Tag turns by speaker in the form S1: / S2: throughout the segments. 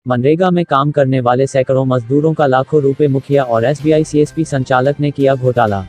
S1: मनरेगा में काम करने वाले सैकड़ों मजदूरों का लाखों रुपए मुखिया और एसबीआई सीएसपी संचालक ने किया घोटाला।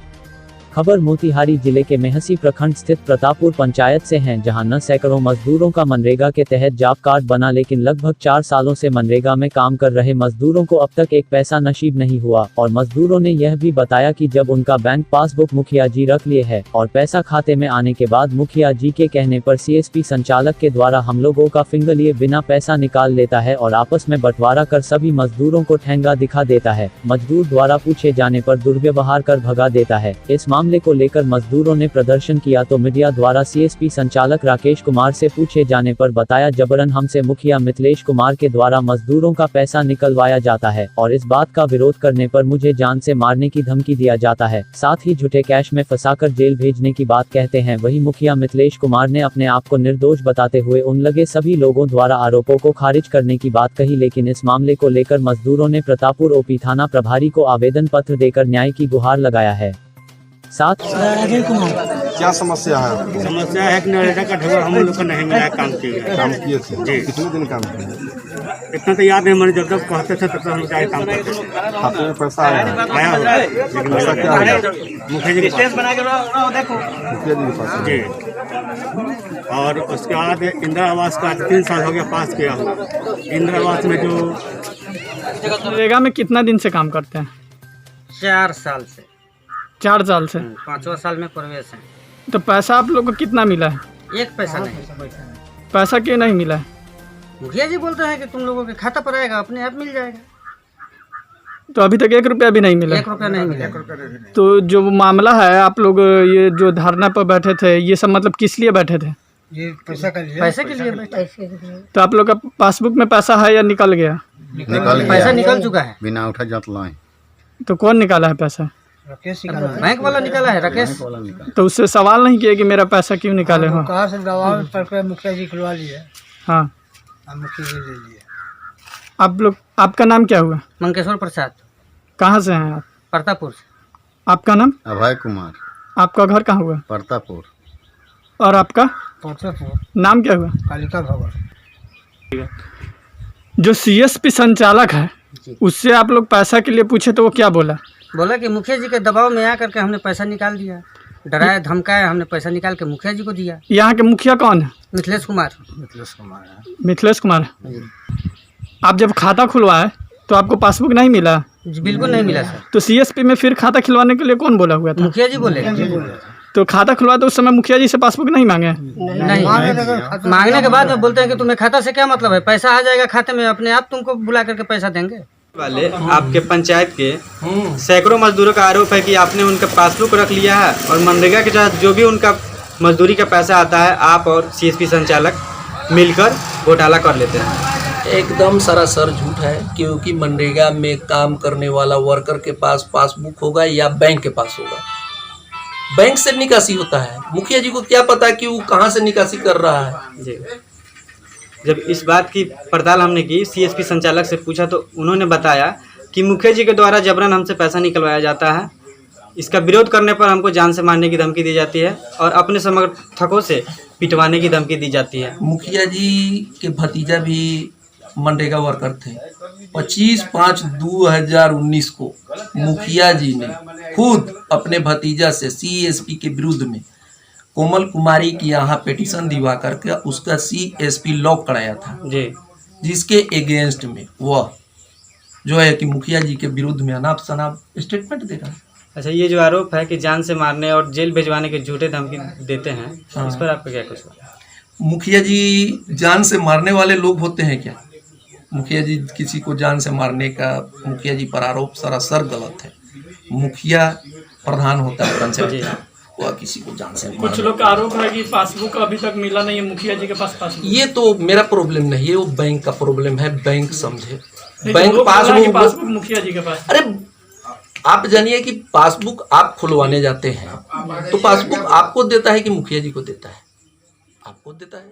S1: खबर मोतिहारी जिले के मेहसी प्रखंड स्थित प्रतापपुर पंचायत से है, जहां न सैकड़ों मजदूरों का मनरेगा के तहत जॉब कार्ड बना, लेकिन लगभग 4 सालों से मनरेगा में काम कर रहे मजदूरों को अब तक एक पैसा नसीब नहीं हुआ। और मजदूरों ने यह भी बताया कि जब उनका बैंक पासबुक मुखिया जी रख लिए है और पैसा खाते में आने के बाद मुखिया जी के कहने पर सीएसपी संचालक के द्वारा हम लोगों का फिंगर लिए बिना पैसा निकाल लेता है और आपस में बंटवारा कर सभी मजदूरों को ठेंगा दिखा देता है। मजदूर द्वारा पूछे जाने पर दुर्व्यवहार कर भगा देता है। इस मामले को लेकर मजदूरों ने प्रदर्शन किया तो मीडिया द्वारा सीएसपी संचालक राकेश कुमार से पूछे जाने पर बताया जबरन हमसे मुखिया मिथिलेश कुमार के द्वारा मजदूरों का पैसा निकलवाया जाता है और इस बात का विरोध करने पर मुझे जान से मारने की धमकी दिया जाता है, साथ ही झूठे कैश में फंसाकर जेल भेजने की बात कहते हैं। वही मुखिया मिथिलेश कुमार ने अपने आप को निर्दोष बताते हुए उन लगे सभी लोगों द्वारा आरोपों को खारिज करने की बात कही, लेकिन इस मामले को लेकर मजदूरों ने प्रतापपुर ओपी थाना प्रभारी को आवेदन पत्र देकर न्याय की गुहार लगाया है। साथ
S2: क्या समस्या है?
S3: समस्या है कि नरेगा का ढेर हम लोग को नहीं मिला है, काम किए
S2: थे
S3: जी।
S2: कितने दिन काम किए?
S3: इतना तो याद नहीं, मैंने जब तक कहते थे तब तक हम जाए काम करते थे।
S2: खाते में पैसा आया
S3: होगा लेकिन
S2: पैसा क्या आया?
S3: मुखिया जी के पास
S2: मुखिया जी के पास
S3: जी। और उसके बाद इंदिरा आवास का 3 साल हो गया पास किया हूँ। इंदिरा आवास में जो
S4: मनरेगा में कितना दिन से काम करते हैं?
S5: 4 साल से।
S4: 4 साल से।
S5: 5वां साल में प्रवेश है।
S4: तो पैसा आप लोग को कितना मिला है?
S5: 1 पैसा नहीं।
S4: पैसा क्यों नहीं मिला है?
S5: मुखिया जी बोलते हैं कि तुम लोगों के खाता पर आएगा, अपने आप मिल जाएगा।
S4: तो अभी तक 1 रुपया भी नहीं मिला?
S5: 1 रुपया नहीं मिला।
S4: तो जो मामला है, आप लोग ये जो धरना पर बैठे थे, ये सब मतलब किस लिए बैठे थे?
S5: ये पैसे के लिए बैठे।
S4: तो आप लोग का पासबुक में पैसा है या निकल गया?
S5: पैसा निकल चुका है।
S2: बिना उठा जात लाए।
S4: तो कौन निकाला है पैसा?
S5: राकेश निकाला, बैंक वाला निकाला है। राकेश
S4: तो उससे सवाल नहीं किया कि मेरा पैसा क्यों निकाले हो?
S5: कहाँ से दबाव पर मुखिया जी खुलवा लिए।
S4: हाँ,
S5: मुखिया जी ले लिए।
S4: आप लोग, आपका नाम क्या हुआ?
S5: मंकेश्वर प्रसाद।
S4: कहाँ से हैं आप?
S5: प्रतापपुर से।
S4: आपका नाम?
S2: अभय कुमार।
S4: आपका घर कहाँ हुआ?
S2: प्रतापपुर।
S4: और आपका
S5: प्रतापपुर।
S4: नाम क्या हुआ?
S5: कालिका भवन।
S4: जो सीएसपी संचालक है, उससे आप लोग पैसा के लिए पूछे तो वो क्या बोला?
S5: बोला कि मुखिया जी के दबाव में आकर के हमने पैसा निकाल दिया, डराया धमकाया, हमने पैसा निकाल के मुखिया जी को दिया।
S4: यहाँ के मुखिया कौन है?
S5: मिथिलेश कुमार।
S4: मिथिलेश कुमार। आप जब खाता खुलवाए तो आपको पासबुक नहीं मिला?
S5: जी बिल्कुल नहीं मिला सर।
S4: तो सीएसपी में फिर खाता खुलवाने के लिए कौन बोला हुआ था?
S5: मुखिया जी बोले।
S4: तो खाता खुलवा तो उस समय मुखिया जी से पासबुक नहीं मांगे?
S5: नहीं, मांगने के बाद में बोलते हैं कि तुम्हें खाता से क्या मतलब है, पैसा आ जाएगा खाते में, अपने आप तुमको बुला करके पैसा देंगे।
S6: वाले आपके पंचायत के सैकड़ों मजदूरों का आरोप है कि आपने उनका पासबुक रख लिया है और मनरेगा के तहत जो भी उनका मजदूरी का पैसा आता है आप और सीएसपी संचालक मिलकर घोटाला कर लेते हैं।
S7: एकदम सरासर झूठ है, क्योंकि मनरेगा में काम करने वाला वर्कर के पास पासबुक होगा या बैंक के पास होगा। बैंक से निकासी होता है, मुखिया जी को क्या पता कि वो कहाँ से निकासी कर रहा है।
S6: जी, जब इस बात की पड़ताल हमने की, सीएसपी संचालक से पूछा तो उन्होंने बताया कि मुखिया जी के द्वारा जबरन हमसे पैसा निकलवाया जाता है। इसका विरोध करने पर हमको जान से मारने की धमकी दी जाती है और अपने समर्थकों से पिटवाने की धमकी दी जाती है।
S7: मुखिया जी के भतीजा भी मनरेगा वर्कर थे। 25/5/2019 को मुखिया जी ने खुद अपने भतीजा से सीएसपी के विरुद्ध में कोमल कुमारी की यहाँ पिटीशन दिवा करके उसका सीएसपी लॉक कराया था
S6: जी,
S7: जिसके अगेंस्ट में वह जो है कि मुखिया जी के विरुद्ध में अनाप शनाप स्टेटमेंट दे रहा है।
S6: अच्छा, ये जो आरोप है कि जान से मारने और जेल भिजवाने के झूठे धमकी देते हैं, इस पर आपका क्या कुछ?
S7: मुखिया जी जान से मारने वाले लोग होते हैं क्या? मुखिया जी किसी को जान से मारने का मुखिया जी पर आरोप सरासर गलत है। मुखिया प्रधान होता है पंचायत, वह किसी को जान से
S4: कुछ लोग का आरोप है कि पासबुक अभी तक मिला नहीं है मुखिया जी के पास पासबुक।
S7: ये तो मेरा प्रॉब्लम नहीं है, वो बैंक का प्रॉब्लम है, बैंक समझे। बैंक पासबुक
S4: मुखिया जी के पास।
S7: अरे आप जानिए कि पासबुक आप खुलवाने जाते हैं तो पासबुक आपको देता है कि मुखिया जी को देता है? आपको देता है।